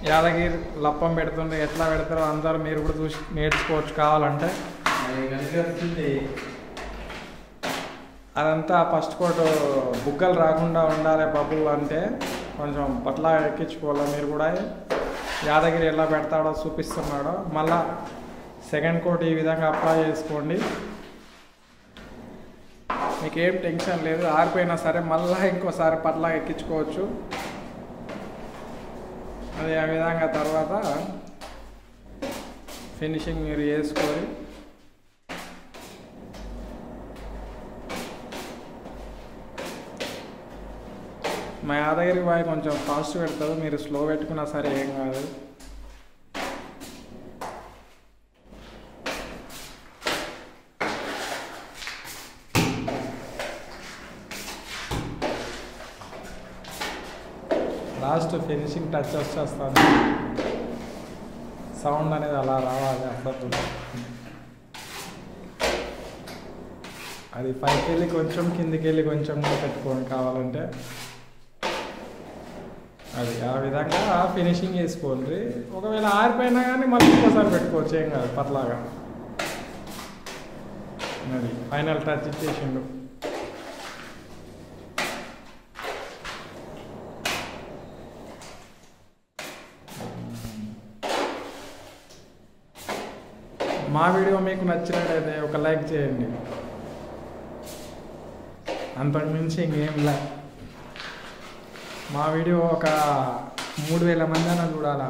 యాదగిరి లప్పం పెడుతుంటే ఎట్లా పెడతారో అందరూ మీరు కూడా చూసి నేర్చుకోవచ్చు కావాలంటే. అదంతా ఫస్ట్ కోట్ బుగ్గలు రాకుండా ఉండాలి బబుల్ అంటే కొంచెం పట్లా ఎక్కించుకోవాలి. మీరు కూడా యాదగిరి ఎలా పెడతాడో చూపిస్తున్నాడో మళ్ళా సెకండ్ కోట్ ఈ విధంగా అప్లై చేసుకోండి. మీకేం టెన్షన్ లేదు, ఆరిపోయినా సరే మళ్ళీ ఇంకోసారి పట్లా ఎక్కించుకోవచ్చు. అది ఆ విధంగా తర్వాత ఫినిషింగ్ మీరు చేసుకొని మా యాదగిరి బాయ్ కొంచెం ఫాస్ట్ పెడతారు, మీరు స్లో పెట్టుకున్నా సరే ఏం కాదు. లాస్ట్ ఫినిషింగ్ టచ్ వచ్చేస్తుంది, సౌండ్ అనేది అలా రావాలి అప్పుడప్పుడు. అది పైకి వెళ్ళి కొంచెం కిందికి వెళ్ళి కొంచెం పెట్టుకోండి కావాలంటే. అది ఆ విధంగా ఫినిషింగ్ చేసుకోండి. ఒకవేళ ఆరిపోయినా కానీ మళ్ళీ ఇంకోసారి పెట్టుకోవచ్చు, ఏం కాదు పట్లాగా. అది ఫైనల్ టచ్ ఇచ్చేసిండు. మా వీడియో మీకు నచ్చినట్టయితే ఒక లైక్ చేయండి, అంతకుమించి ఇంకేం లే. మా వీడియో ఒక 3000 మంది అయినా చూడాలా.